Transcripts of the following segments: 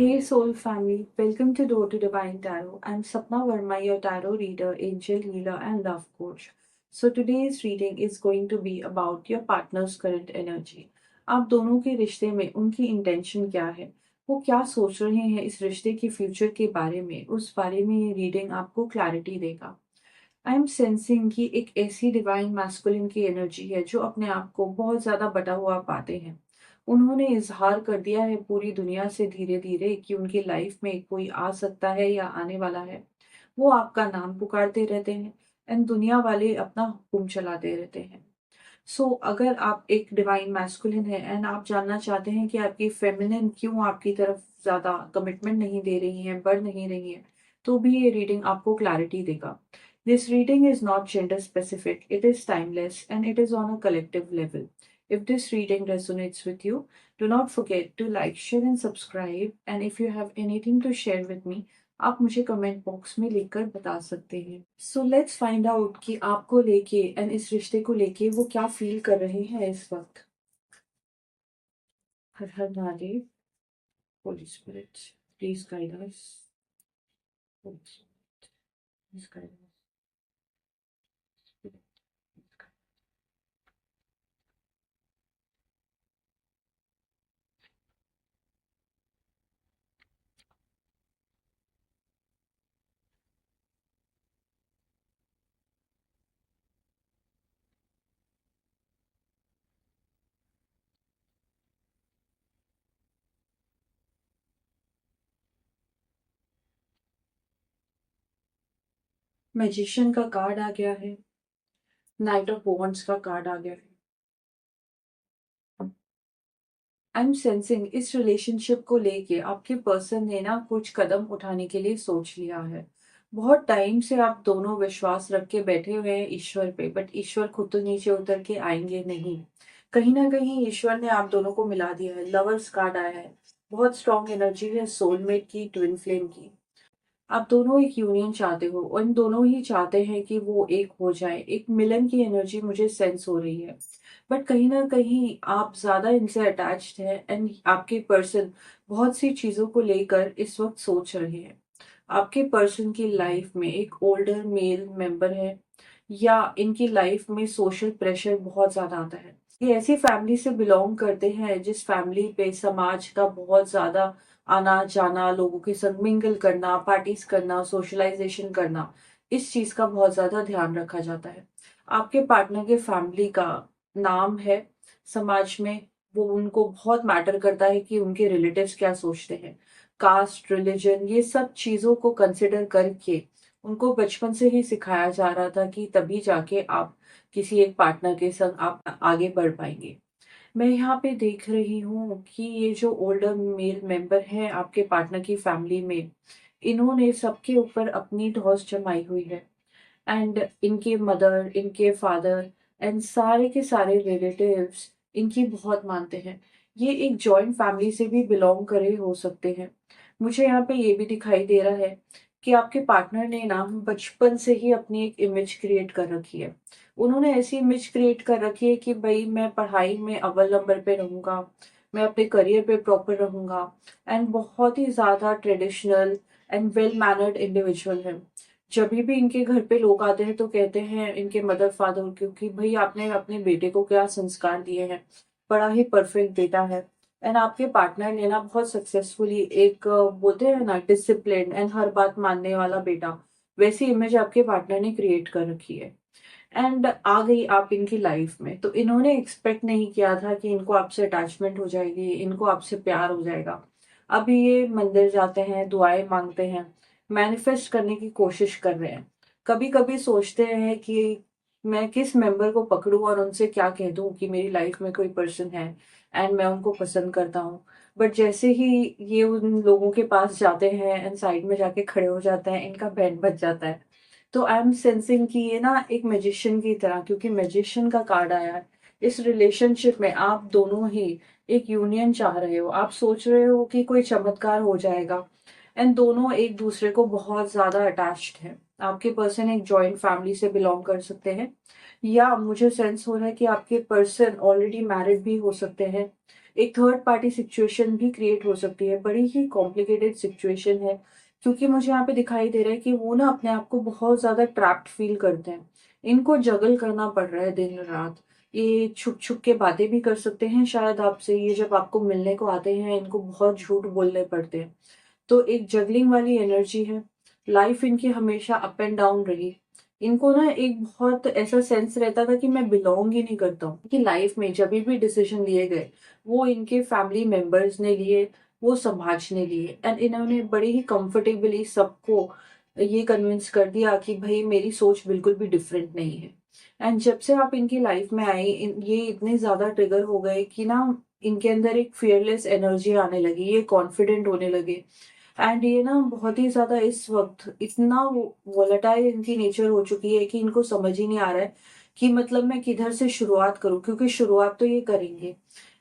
Hey Soul Family, welcome to Door to Divine Tarot. I'm Sapna Verma, your tarot reader, angel healer, and love coach. So today's reading is going to be about your partner's current energy. आप दोनों के रिश्ते में उनकी intention क्या है, वो क्या सोच रहे हैं इस रिश्ते के फ्यूचर के बारे में, उस बारे में ये रीडिंग आपको क्लैरिटी देगा। आई एम सेंसिंग कि एक ऐसी डिवाइन मैस्कुलिन की एनर्जी है जो अपने आप को बहुत ज्यादा बटा हुआ पाते हैं। उन्होंने इजहार कर दिया है पूरी दुनिया से धीरे धीरे कि उनकी लाइफ में कोई आ सकता है या आने वाला है। वो आपका नाम पुकारते रहते हैं एंड दुनिया वाले अपना हुक्म चलाते रहते हैं। अगर आप एक डिवाइन मैस्कुलिन है एंड आप जानना चाहते हैं कि आपकी फेमिनिन क्यों आपकी तरफ ज्यादा कमिटमेंट नहीं दे रही है, बढ़ नहीं रही है, तो भी ये रीडिंग आपको क्लैरिटी देगा। This reading is not gender specific, it is timeless and it is on a collective level. If this reading resonates with you, do not forget to like, share and subscribe. And if you have anything to share with me, आप मुझे comment box में लिखकर बता सकते हैं। So let's find out कि आपको लेके एंड इस रिश्ते को लेके वो क्या फील कर रहे हैं इस वक्त। हर हर Mahadev. Holy spirit, please guide us. Holy spirit, please guide us. Magician का कार्ड आ गया है। नाइट ऑफ वॉन्ड्स का कार्ड आ गया है। आई एम सेंसिंग इस रिलेशनशिप को लेके आपके पर्सन ने ना कुछ कदम उठाने के लिए सोच लिया है। बहुत टाइम से आप दोनों विश्वास रख के बैठे हुए हैं ईश्वर पे, बट ईश्वर खुद तो नीचे उतर के आएंगे नहीं। कहीं ना कहीं ईश्वर ने आप दोनों को मिला दिया है। लवर्स कार्ड आया है। बहुत स्ट्रॉन्ग एनर्जी है सोलमेट की, ट्विन फ्लेम की। आप दोनों एक यूनियन चाहते हो और इन दोनों ही चाहते हैं कि वो एक हो जाए। एक मिलन की एनर्जी मुझे सेंस हो रही है। बट कहीं ना कहीं आप ज्यादा इनसे अटैच्ड हैं एंड आपके पर्सन बहुत सी चीजों को लेकर इस वक्त सोच रहे हैं। आपके पर्सन की लाइफ में एक ओल्डर मेल मेंबर है या इनकी लाइफ में सोशल प्रेशर बहुत ज्यादा आता है। ये ऐसी फैमिली से बिलोंग करते हैं जिस फैमिली पे समाज का बहुत ज्यादा आना जाना, लोगों के संग मिंगल करना, पार्टीज करना, सोशलाइजेशन करना, इस चीज का बहुत ज्यादा ध्यान रखा जाता है। आपके पार्टनर के फैमिली का नाम है समाज में। वो उनको बहुत मैटर करता है कि उनके रिलेटिव्स क्या सोचते हैं। कास्ट, रिलीजन, ये सब चीजों को कंसिडर करके उनको बचपन से ही सिखाया जा रहा था कि तभी जाके आप किसी एक पार्टनर के संग आप आगे बढ़ पाएंगे। मैं यहाँ पे देख रही हूँ कि ये जो ओल्डर मेल मेंबर है आपके पार्टनर की फैमिली में, इन्होंने सबके ऊपर अपनी धौंस जमाई हुई है। एंड इनके मदर, इनके फादर एंड सारे के सारे रिलेटिव्स इनकी बहुत मानते हैं। ये एक जॉइंट फैमिली से भी बिलोंग करे हो सकते हैं। मुझे यहाँ पे ये भी दिखाई दे रहा है कि आपके पार्टनर ने ना बचपन से ही अपनी एक इमेज क्रिएट कर रखी है। उन्होंने ऐसी इमेज क्रिएट कर रखी है कि भाई मैं पढ़ाई में अव्वल नंबर पे रहूंगा, मैं अपने करियर पे प्रॉपर रहूंगा एंड बहुत ही ज्यादा traditional and well mannered individual है। जब भी इनके घर पे लोग आते हैं तो कहते हैं इनके मदर फादर क्योंकि भाई आपने अपने बेटे को क्या संस्कार दिए हैं, बड़ा ही परफेक्ट बेटा है। एंड आपके पार्टनर ने ना बहुत सक्सेसफुली एक बोलते हैं ना डिसिप्लिन एंड हर बात मानने वाला बेटा, वैसी इमेज आपके पार्टनर ने क्रिएट कर रखी है। एंड आ गई आप इनकी लाइफ में तो इन्होंने एक्सपेक्ट नहीं किया था कि इनको आपसे अटैचमेंट हो जाएगी, इनको आपसे प्यार हो जाएगा। अभी ये मंदिर जाते हैं, दुआएं मांगते हैं, मैनिफेस्ट करने की कोशिश कर रहे हैं। कभी कभी सोचते हैं कि मैं किस मेंबर को पकड़ूं और उनसे क्या कह दूं कि मेरी लाइफ में कोई पर्सन है एंड मैं उनको पसंद करता हूँ। बट जैसे ही ये उन लोगों के पास जाते हैं एंड साइड में जाके खड़े हो जाते हैं, इनका बैंड बज जाता है। तो आई एम सेंसिंग कि ये ना एक मैजिशियन की तरह, क्योंकि मैजिशियन का कार्ड आया है, इस रिलेशनशिप में आप दोनों ही एक यूनियन चाह रहे हो। आप सोच रहे हो कि कोई चमत्कार हो जाएगा एंड दोनों एक दूसरे को बहुत ज्यादा अटैच्ड है। आपके पर्सन एक जॉइंट फैमिली से बिलोंग कर सकते हैं या मुझे सेंस हो रहा है कि आपके पर्सन ऑलरेडी मैरिड भी हो सकते हैं एक थर्ड पार्टी सिचुएशन भी क्रिएट हो सकती है। बड़ी ही कॉम्प्लिकेटेड सिचुएशन है, क्योंकि मुझे यहाँ पे दिखाई दे रहा है कि वो ना अपने आप को बहुत ज़्यादा ट्रैप्ड फ़ील करते हैं। इनको जगल करना पड़ रहा है दिन-रात। ये छुप-छुप के बातें भी कर सकते हैं शायद आपसे, ये जब आपको मिलने को आते हैं इनको बहुत झूठ बोलने पड़ते हैं। तो एक जगलिंग वाली एनर्जी है। लाइफ इनकी हमेशा अप एंड डाउन रही। इनको ना एक बहुत ऐसा सेंस रहता था कि मैं बिलॉन्ग ही नहीं करता हूँ। कि लाइफ में जब भी डिसीजन लिए गए, वो इनके फैमिली मेंबर्स ने लिए, वो समाज ने लिए, एंड इन्होंने बड़े ही कंफर्टेबली सबको ये कन्विंस कर दिया कि भाई मेरी सोच बिल्कुल भी डिफरेंट नहीं है। एंड जब से आप इनकी लाइफ में आए, ये इतने ज्यादा ट्रिगर हो गए कि ना इनके अंदर एक फियरलेस एनर्जी आने लगी, ये कॉन्फिडेंट होने लगे। एंड ये ना बहुत ही ज़्यादा इस वक़्त इतना वोलेटाइल इनकी नेचर हो चुकी है कि इनको समझ ही नहीं आ रहा है कि मतलब मैं किधर से शुरुआत करूँ, क्योंकि शुरुआत तो ये करेंगे।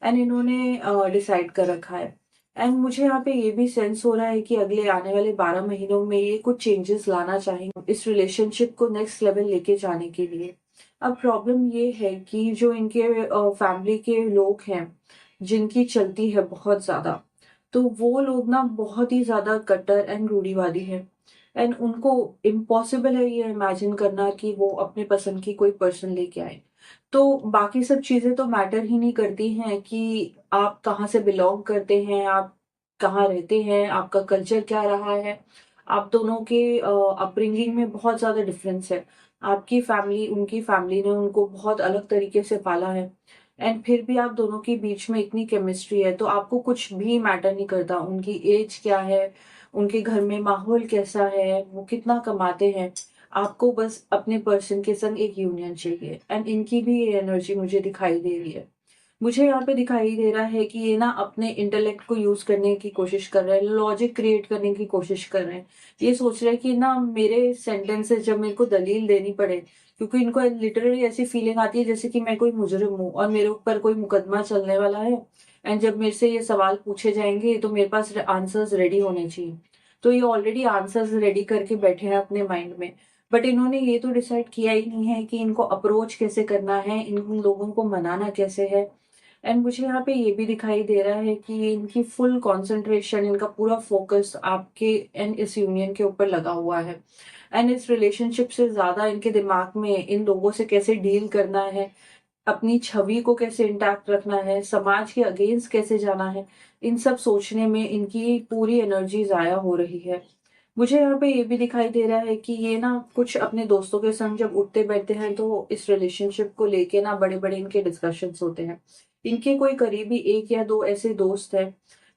एंड इन्होंने डिसाइड कर रखा है। एंड मुझे यहाँ पे ये भी सेंस हो रहा है कि अगले आने वाले 12 महीनों में ये कुछ चेंजेस लाना चाहेंगे इस रिलेशनशिप को नेक्स्ट लेवल लेके जाने के लिए। अब प्रॉब्लम ये है कि जो इनके फैमिली के लोग हैं, जिनकी चलती है बहुत ज़्यादा, तो वो लोग ना बहुत ही ज़्यादा कट्टर एंड रूढ़िवादी हैं। एंड उनको इम्पॉसिबल है ये इमेजिन करना कि वो अपने पसंद की कोई पर्सन लेके आए। तो बाकी सब चीज़ें तो मैटर ही नहीं करती हैं कि आप कहाँ से बिलॉन्ग करते हैं, आप कहाँ रहते हैं, आपका कल्चर क्या रहा है। आप दोनों के अपब्रिंगिंग में बहुत ज़्यादा डिफरेंस है। आपकी फैमिली, उनकी फैमिली ने उनको बहुत अलग तरीके से पाला है। एंड फिर भी आप दोनों के बीच में इतनी केमिस्ट्री है, तो आपको कुछ भी मैटर नहीं करता उनकी एज क्या है, उनके घर में माहौल कैसा है, वो कितना कमाते हैं। आपको बस अपने पर्सन के संग एक यूनियन चाहिए। एंड इनकी भी ये एनर्जी मुझे दिखाई दे रही है। मुझे यहाँ पे दिखाई दे रहा है कि ये ना अपने इंटेलेक्ट को यूज करने की कोशिश कर रहे हैं, लॉजिक क्रिएट करने की कोशिश कर रहे हैं। ये सोच रहे हैं कि ना मेरे सेंटेंसेस जब मेरे को दलील देनी पड़े, क्योंकि इनको लिटरली ऐसी फीलिंग आती है जैसे कि मैं कोई मुजरिम हूँ और मेरे ऊपर कोई मुकदमा चलने वाला है। एंड जब मेरे से ये सवाल पूछे जाएंगे तो मेरे पास आंसर्स रेडी होने चाहिए। तो ये ऑलरेडी आंसर्स रेडी करके बैठे हैं अपने माइंड में। बट इन्होंने ये तो डिसाइड किया ही नहीं है कि इनको अप्रोच कैसे करना है, इन लोगों को मनाना कैसे है। एंड मुझे यहाँ पे ये भी दिखाई दे रहा है कि इनकी फुल कंसंट्रेशन, इनका पूरा फोकस आपके एंड इस यूनियन के ऊपर लगा हुआ है। एंड इस रिलेशनशिप से ज्यादा इनके दिमाग में इन लोगों से कैसे डील करना है, अपनी छवि को कैसे इंटैक्ट रखना है, समाज के अगेंस्ट कैसे जाना है, इन सब सोचने में इनकी पूरी एनर्जी जाया हो रही है। मुझे यहाँ पे ये भी दिखाई दे रहा है कि ये ना कुछ अपने दोस्तों के संग जब उठते बैठते हैं तो इस रिलेशनशिप को लेके ना बड़े बड़े इनके डिस्कशंस होते हैं। इनके कोई करीबी एक या दो ऐसे दोस्त हैं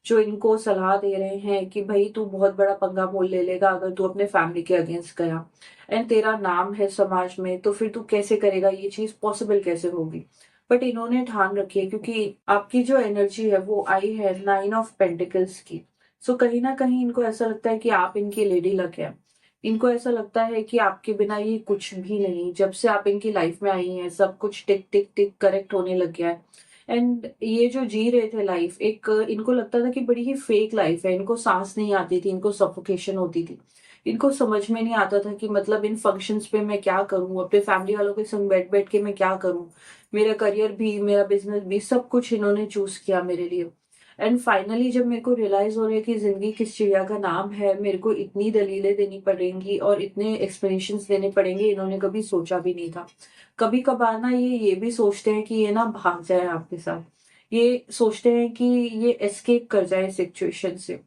जो इनको सलाह दे रहे हैं कि भाई तू बहुत बड़ा पंगा मोल ले लेगा अगर तू अपने फैमिली के अगेंस्ट गया, एंड तेरा नाम है समाज में, तो फिर तू कैसे करेगा, ये चीज पॉसिबल कैसे होगी। बट इन्होंने ठान रखी है, क्योंकि आपकी जो एनर्जी है वो आई है 9 ऑफ पेंटिकल्स की। सो कहीं ना कहीं इनको ऐसा लगता है कि आप इनकी लेडी लक है। इनको ऐसा लगता है कि आपके बिना ये कुछ भी नहीं, जब से आप इनकी लाइफ में आई हैं सब कुछ टिक टिक टिक करेक्ट होने लग गया है। एंड ये जो जी रहे थे लाइफ, एक इनको लगता था कि बड़ी ही फेक लाइफ है, इनको सांस नहीं आती थी, इनको सफोकेशन होती थी। इनको समझ में नहीं आता था कि मतलब इन फंक्शंस पे मैं क्या करूं, अपने फैमिली वालों के संग बैठ बैठ के मैं क्या करूं। मेरा करियर भी, मेरा बिजनेस भी, सब कुछ इन्होंने चूज किया मेरे लिए। एंड फाइनली जब मेरे को रियलाइज हो रहा है कि जिंदगी किस चिड़िया का नाम है, मेरे को इतनी दलीलें देनी पड़ेंगी और इतने एक्सप्लेनेशंस देने पड़ेंगे, इन्होंने कभी सोचा भी नहीं था। कभी कभार ना ये भी सोचते हैं कि ये ना भाग जाए आपके साथ। ये सोचते हैं कि ये एस्केप कर जाए सिचुएशन से।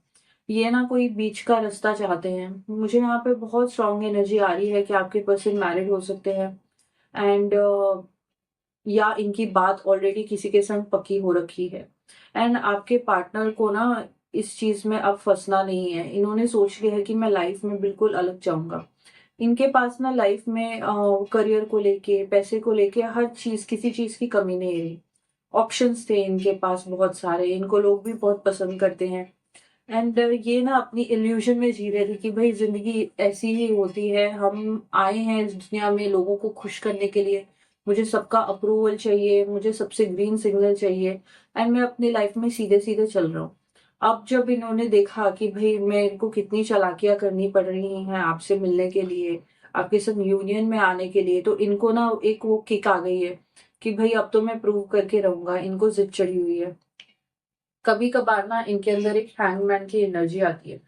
ये ना कोई बीच का रास्ता चाहते हैं। मुझे यहाँ पे बहुत स्ट्रांग एनर्जी आ रही है कि आपके पर्सन मैरिड हो सकते हैं। एंड या इनकी बात ऑलरेडी किसी के संग पक्की हो रखी है। एंड आपके पार्टनर को ना इस चीज में अब फंसना नहीं है। इन्होंने सोच लिया है कि मैं लाइफ में बिल्कुल अलग जाऊंगा। इनके पास ना लाइफ में करियर को लेके, पैसे को लेके, हर चीज, किसी चीज की कमी नहीं रही। ऑप्शंस थे इनके पास बहुत सारे, इनको लोग भी बहुत पसंद करते हैं। एंड ये ना अपनी इल्यूजन में जी रहे थे कि भाई जिंदगी ऐसी ही होती है, हम आए हैं इस दुनिया में लोगों को खुश करने के लिए। मुझे सबका अप्रूवल चाहिए, मुझे सबसे ग्रीन सिग्नल चाहिए, एंड मैं अपनी लाइफ में सीधे सीधे चल रहा हूँ। अब जब इन्होंने देखा कि भाई मैं इनको कितनी चालाकियां करनी पड़ रही हैं आपसे मिलने के लिए, आपके साथ यूनियन में आने के लिए, तो इनको ना एक वो किक आ गई है कि भाई अब तो मैं प्रूव करके रहूंगा। इनको जिद चढ़ी हुई है। कभी कभार ना इनके अंदर एक हैंगमैन की एनर्जी आती है।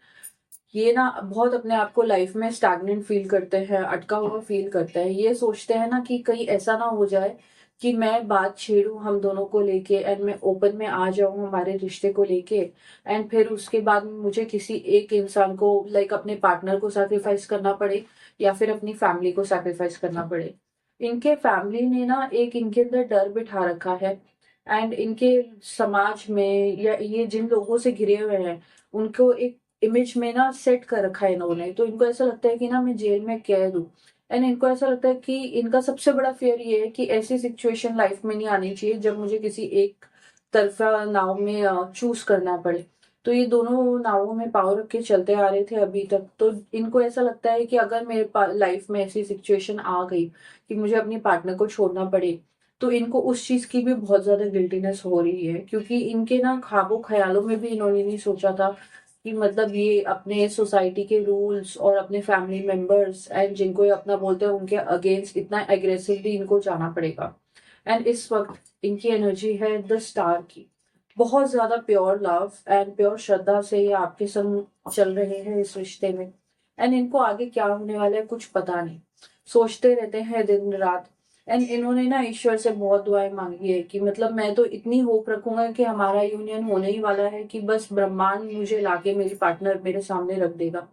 ये ना बहुत अपने आप को लाइफ में स्टैग्नेंट फील करते हैं, अटका हुआ फील करते हैं। ये सोचते हैं ना कि कहीं ऐसा ना हो जाए कि मैं बात छेड़ूं हम दोनों को लेके एंड मैं ओपन में आ जाऊं हमारे रिश्ते को लेके, एंड फिर उसके बाद मुझे किसी एक इंसान को लाइक अपने पार्टनर को सैक्रिफाइस करना पड़े या फिर अपनी फैमिली को सैक्रिफाइस करना पड़े। इनके फैमिली ने ना एक इनके अंदर डर बिठा रखा है, एंड इनके समाज में या ये जिन लोगों से घिरे हुए हैं उनको एक इमेज में ना सेट कर रखा है इन्होंने। तो इनको ऐसा लगता है कि ना मैं जेल में कैद हूँ, एंड इनको ऐसा लगता है कि इनका सबसे बड़ा फियर ये है कि ऐसी सिचुएशन लाइफ में नहीं आनी चाहिए जब मुझे किसी एक तरफा नाव में चूज करना पड़े। तो ये दोनों नावों में पाँव रख के चलते आ रहे थे अभी तक। तो इनको ऐसा लगता है कि अगर मेरे लाइफ में ऐसी सिचुएशन आ गई कि मुझे अपनी पार्टनर को छोड़ना पड़े, तो इनको उस चीज की भी बहुत ज्यादा गिल्टीनेस हो रही है, क्योंकि इनके ना ख्वाबों ख्यालों में भी इन्होंने नहीं सोचा था कि मतलब ये अपने सोसाइटी के रूल्स और अपने फैमिली मेंबर्स एंड जिनको ये अपना बोलते हैं उनके अगेंस्ट इतना एग्रेसिवली इनको जाना पड़ेगा। एंड इस वक्त इनकी एनर्जी है द स्टार की। बहुत ज्यादा प्योर लव एंड प्योर श्रद्धा से ये आपके संग चल रहे हैं इस रिश्ते में, एंड इनको आगे क्या होने वाला है कुछ पता नहीं। सोचते रहते हैं दिन रात। एंड इन्होंने ना ईश्वर से बहुत दुआएं मांगी है कि मतलब मैं तो इतनी होप रखूंगा कि हमारा यूनियन होने ही वाला है कि बस ब्रह्मांड मुझे लाके मेरी पार्टनर मेरे सामने रख देगा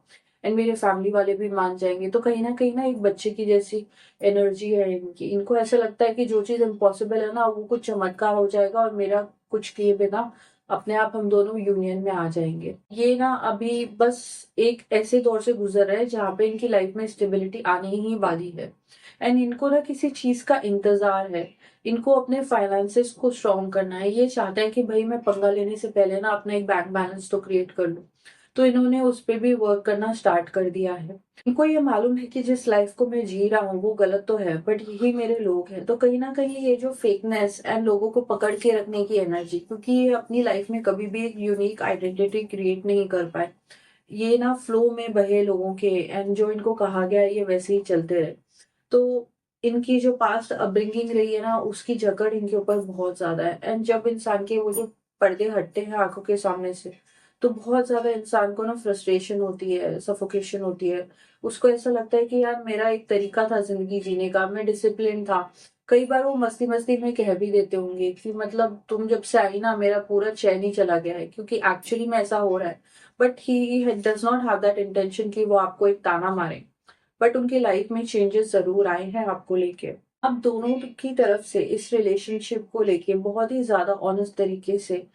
एंड मेरे फैमिली वाले भी मान जाएंगे। तो कहीं ना एक बच्चे की जैसी एनर्जी है इनकी। इनको ऐसा लगता है कि जो चीज इम्पॉसिबल है ना वो कुछ चमत्कार हो जाएगा और मेरा कुछ किए बिना अपने आप हम दोनों यूनियन में आ जाएंगे। ये ना अभी बस एक ऐसे दौर से गुजर रहे हैं जहाँ पे इनकी लाइफ में स्टेबिलिटी आने ही वाली है, एंड इनको ना किसी चीज का इंतजार है। इनको अपने फाइनेंसेस को स्ट्रॉन्ग करना है। ये चाहते हैं कि भाई मैं पंगा लेने से पहले ना अपना एक बैंक बैलेंस तो क्रिएट कर लूं। तो इन्होंने उस पे भी वर्क करना स्टार्ट कर दिया है। इनको ये मालूम है कि जिस लाइफ को मैं जी रहा हूँ वो गलत तो है, बट यही मेरे लोग हैं। तो कहीं ना कहीं ये जो फेकनेस एंड लोगों को पकड़ के रखने की एनर्जी, क्योंकि ये अपनी लाइफ में कभी भी एक यूनिक आइडेंटिटी क्रिएट नहीं कर पाए। ये ना फ्लो में बहे लोगों के, एंड जो इनको कहा गया है ये वैसे ही चलते रहे। तो इनकी जो पास्ट अपब्रिंगिंग रही है ना उसकी जकड़ इनके ऊपर बहुत ज्यादा है, एंड जब इंसान के वो जो पर्दे हटते हैं आंखों के सामने से, तो बहुत ज्यादा इंसान को ना फ्रस्ट्रेशन होती है, सफोकेशन होती है। उसको ऐसा लगता है कि यार मेरा एक तरीका था जिंदगी जीने का, मैं डिसिप्लिन था। कई बार वो मस्ती मस्ती में कह भी देते होंगे कि मतलब तुम जब से आई ना मेरा पूरा चैन ही चला गया है, क्योंकि एक्चुअली में ऐसा हो रहा है। But he does not have that intention कि वो आपको एक ताना मारे। बट उनकी लाइफ में चेंजेस जरूर आए हैं आपको लेके। अब दोनों की तरफ से इस रिलेशनशिप को लेके बहुत ही ज्यादा ऑनेस्ट तरीके से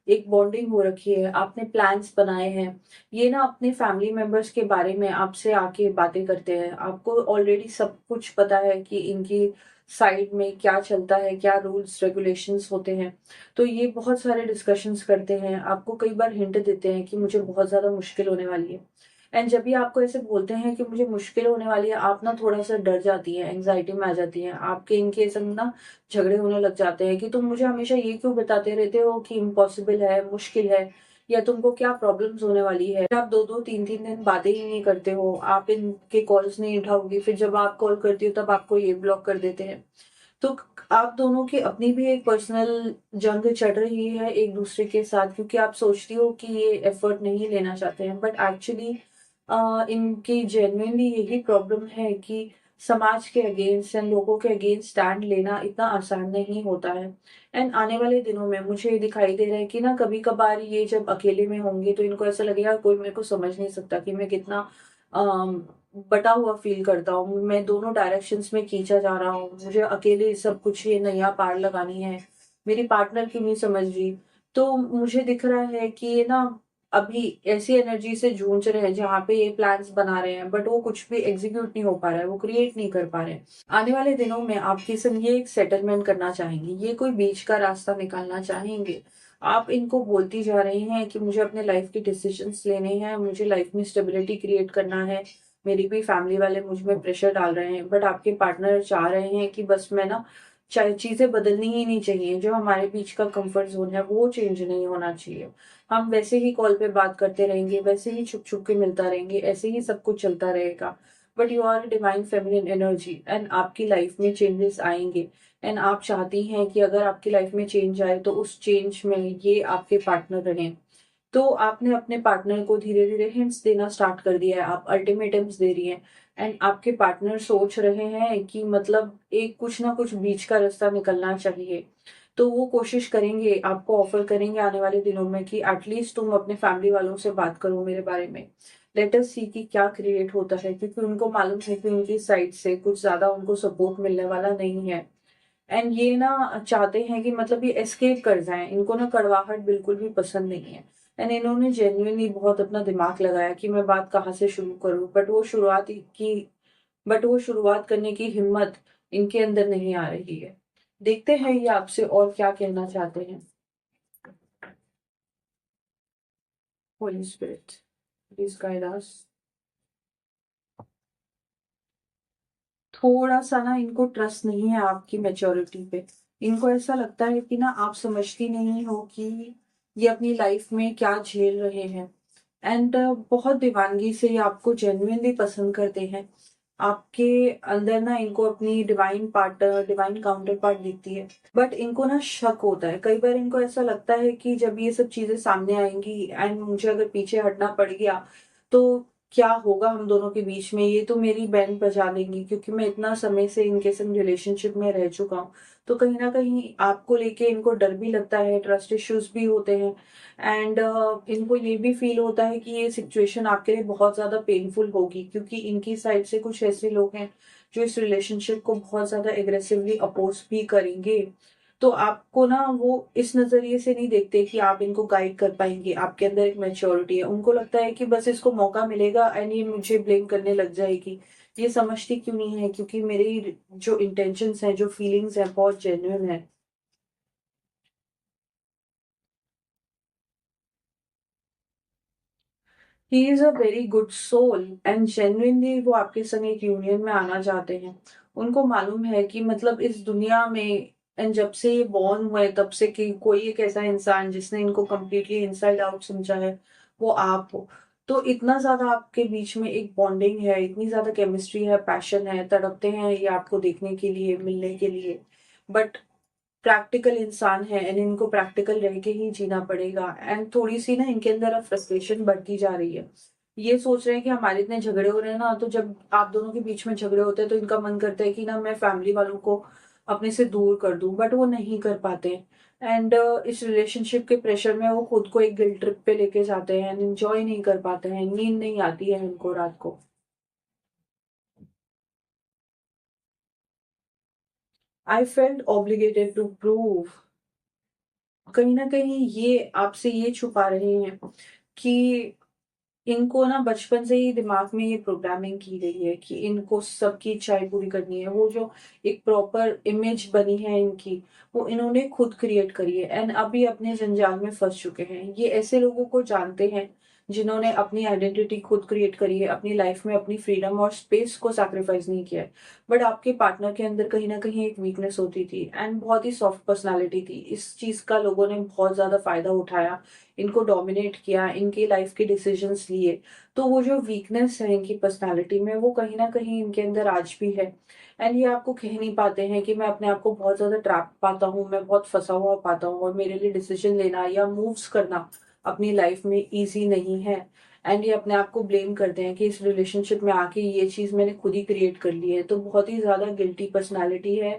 एक बॉन्डिंग हो रखी है। आपने प्लान्स बनाए हैं। ये ना अपने फैमिली मेंबर्स के बारे में आपसे आके बातें करते हैं। आपको ऑलरेडी सब कुछ पता है कि इनकी साइड में क्या चलता है, क्या रूल्स रेगुलेशंस होते हैं। तो ये बहुत सारे डिस्कशंस करते हैं, आपको कई बार हिंट देते हैं कि मुझे बहुत ज्यादा मुश्किल होने वाली है। एंड जब भी आपको ऐसे बोलते हैं कि मुझे मुश्किल होने वाली है, आप ना थोड़ा सा डर जाती है, एंग्जाइटी में आ जाती है। आपके इनके संग ना झगड़े होने लग जाते हैं कि तुम मुझे हमेशा ये क्यों बताते रहते हो कि इम्पॉसिबल है, मुश्किल है, या तुमको क्या प्रॉब्लम्स होने वाली है। आप दो दो तीन तीन दिन बातें ही नहीं करते हो, आप इनके कॉल्स नहीं उठाओगी, फिर जब आप कॉल करती हो तब आपको ये ब्लॉक कर देते हैं। तो आप दोनों की अपनी भी एक पर्सनल जंग चढ़ रही है एक दूसरे के साथ, क्योंकि आप सोचती हो कि ये एफर्ट नहीं लेना चाहते हैं, बट एक्चुअली इनकी जेन्युइनली यही प्रॉब्लम है कि समाज के अगेंस्ट एंड लोगों के अगेंस्ट स्टैंड लेना इतना आसान नहीं होता है। एंड आने वाले दिनों में मुझे ये दिखाई दे रहा है कि ना कभी कभार ये जब अकेले में होंगे तो इनको ऐसा लगेगा कोई मेरे को समझ नहीं सकता कि मैं कितना बटा हुआ फील करता हूँ। मैं दोनों डायरेक्शंस में खींचा जा रहा हूँ, मुझे अकेले सब कुछ ये नैया पार लगानी है, मेरी पार्टनर क्यों नहीं समझ रही। तो मुझे दिख रहा है कि ये ना अभी ऐसी एनर्जी से जूझ रहे हैं जहाँ पे ये प्लान्स बना रहे हैं बट वो कुछ भी एग्जीक्यूट नहीं हो पा रहा है, वो क्रिएट नहीं कर पा रहे हैं। आने वाले दिनों में आपके संग ये एक सेटलमेंट करना चाहेंगे, ये कोई बीच का रास्ता निकालना चाहेंगे। आप इनको बोलती जा रही हैं कि मुझे अपने लाइफ के डिसीजंस लेने हैं, मुझे लाइफ में स्टेबिलिटी क्रिएट करना है। मेरी भी फैमिली वाले मुझ में प्रेशर डाल रहे हैं, बट आपके पार्टनर चाह रहे हैं कि बस मैं ना चाहे चीजें बदलनी ही नहीं चाहिए, जो हमारे बीच का कंफर्ट जोन है वो चेंज नहीं होना चाहिए। हम वैसे ही कॉल पे बात करते रहेंगे, वैसे ही छुप छुप के मिलता रहेंगे, ऐसे ही सब कुछ चलता रहेगा। But you are divine feminine energy and आपकी लाइफ में चेंजेस आएंगे। एंड आप चाहती हैं कि अगर आपकी लाइफ में चेंज आए तो उस चेंज में ये आपके पार्टनर रहें। तो आपने अपने पार्टनर को धीरे-धीरे हिंट्स देना स्टार्ट कर दिया है, आप अल्टीमेटम्स दे रही हैं एंड आपके पार्टनर सोच रहे हैं कि मतलब एक कुछ ना कुछ बीच का रास्ता निकलना चाहिए। तो वो कोशिश करेंगे, आपको ऑफ़र करेंगे आने वाले दिनों में कि एटलीस्ट तुम अपने फैमिली वालों से बात करो मेरे बारे में। लेट अस सी कि क्या क्रिएट होता है, क्योंकि उनको मालूम है कि उनकी साइड से कुछ ज़्यादा उनको सपोर्ट मिलने वाला नहीं है। एंड ये ना चाहते हैं कि मतलब ये एस्केप कर जाएँ, इनको ना कड़वाहट बिल्कुल भी पसंद नहीं है। एंड इन्होंने जेन्युइनली बहुत अपना दिमाग लगाया कि मैं बात कहाँ से शुरू करूँ, बट वो शुरुआत करने की हिम्मत इनके अंदर नहीं आ रही है। देखते हैं ये आपसे और क्या कहना चाहते हैं। Holi spirit, please guide us. थोड़ा-सा ना इनको ट्रस्ट नहीं है आपकी मैच्योरिटी पे। इनको ऐसा लगता है कि ना आप समझती नहीं हो कि ये अपनी लाइफ में क्या झेल रहे हैं। एंड बहुत दीवानगी से ये आपको जेन्युइनली पसंद करते हैं। आपके अंदर ना इनको अपनी डिवाइन काउंटर पार्ट दिखती है। बट इनको ना शक होता है। कई बार इनको ऐसा लगता है कि जब ये सब चीज़ें सामने आएँगी एंड मुझे अगर पीछे हटना पड़ गया, तो क्या होगा हम दोनों के बीच में? ये तो मेरी बैंड बजा देंगी, क्योंकि मैं इतना समय से इनके संग रिलेशनशिप में रह चुका हूँ। तो कहीं न कहीं आपको लेके इनको डर भी लगता है, ट्रस्ट इश्यूज़ भी होते हैं एंड इनको ये भी फ़ील होता है कि ये सिचुएशन आपके लिए बहुत ज़्यादा पेनफुल होगी, क्योंकि इनकी साइड से कुछ ऐसे लोग हैं, जो इस रिलेशनशिप को बहुत ज़्यादा एग्रेसिवली अपोज़ भी करेंगे। तो आपको ना वो इस नज़रिए से नहीं देखते कि आप इनको गाइड कर पाएँगे, आपके अंदर एक मैच्योरिटी है। उनको लगता है कि बस इसको मौका मिलेगा एंड ये मुझे ब्लेम करने लग जाएगी। ये समझती क्यों नहीं है, क्योंकि मेरी जो इंटेंशंस हैं, जो फीलिंग्स हैं, बहुत जेन्युइन है। He is a very good soul and genuinely वो आपके संग एक यूनियन में आना चाहते हैं। उनको मालूम है कि मतलब इस दुनिया में एंड जब से ये बॉर्न हुए तब से कि कोई एक ऐसा इंसान जिसने इनको कंप्लीटली इनसाइड आउट समझा है, वो आप हो। तो इतना ज़्यादा आपके बीच में एक बॉन्डिंग है, इतनी ज़्यादा केमिस्ट्री है, पैशन है, तड़पते हैं ये आपको देखने के लिए, मिलने के लिए। बट प्रैक्टिकल इंसान है एंड इनको प्रैक्टिकल रह के ही जीना पड़ेगा एंड थोड़ी-सी ना इनके अंदर अब फ्रस्ट्रेशन बढ़ती जा रही है। ये सोच रहे हैं कि हमारे इतने झगड़े हो रहे हैं ना, तो जब आप दोनों के बीच में झगड़े होते हैं तो इनका मन करता है कि ना मैं फैमिली वालों को अपने से दूर कर दूँ, बट वो नहीं कर पाते एंड इस रिलेशनशिप के प्रेशर में वो खुद को एक गिल्ट ट्रिप पे लेके जाते हैं एंड एन्जॉय नहीं कर पाते हैं, नींद नहीं आती है इनको रात को। I felt obligated to prove, कहीं न कहीं ये आपसे ये छुपा रहे हैं कि इनको ना बचपन से ही दिमाग में ये प्रोग्रामिंग की गई है कि इनको सबकी इच्छाएँ पूरी करनी है। वो जो एक प्रॉपर इमेज बनी है इनकी, वो इन्होंने खुद क्रिएट करी है एंड अभी अपने जंजाल में फँस चुके हैं। ये ऐसे लोगों को जानते हैं, जिन्होंने अपनी आइडेंटिटी खुद क्रिएट करी है, अपनी लाइफ़ में अपनी फ्रीडम और स्पेस को सैक्रिफाइस नहीं किया है। बट आपके पार्टनर के अंदर कहीं न कहीं एक वीकनेस होती थी एंड बहुत ही सॉफ्ट पर्सनैलिटी थी। इस चीज़ का लोगों ने बहुत ज़्यादा फ़ायदा उठाया, इनको डोमिनेट किया, इनकी लाइफ़ के डिसीज़न्स लिए। तो वो जो वीकनेस है इनकी पर्सनैलिटी में, वो कहीं न कहीं इनके अंदर आज भी है एंड ये आपको कह नहीं पाते हैं कि मैं अपने आप को बहुत ज़्यादा ट्रैप पाता हूँ, मैं बहुत फँसा हुआ पाता हूँ और मेरे लिए डिसीज़न लेना या मूव्स करना अपनी लाइफ़ में ईज़ी नहीं है। एंड ये अपने आप को ब्लेम करते हैं कि इस रिलेशनशिप में आके ये चीज़ मैंने खुद ही क्रिएट कर ली है। तो बहुत ही ज़्यादा गिल्टी पर्सनैलिटी है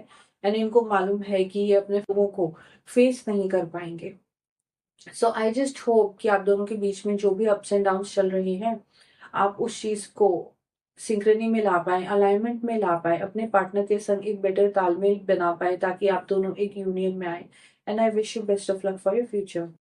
एंड इनको मालूम है कि ये अपने लोगों को फेस नहीं कर पाएँगे। सो आई जस्ट होप कि आप दोनों के बीच में जो भी अप्स एंड डाउन्स चल रहे हैं, आप उस चीज़ को सिंक्रोनी में ला पाएँ, अलाइनमेंट में ला पाएँ, अपने पार्टनर के संग एक बेटर तालमेल बना पाएँ ताकि आप दोनों एक यूनियन में आएँ। And I wish you best of luck for your future.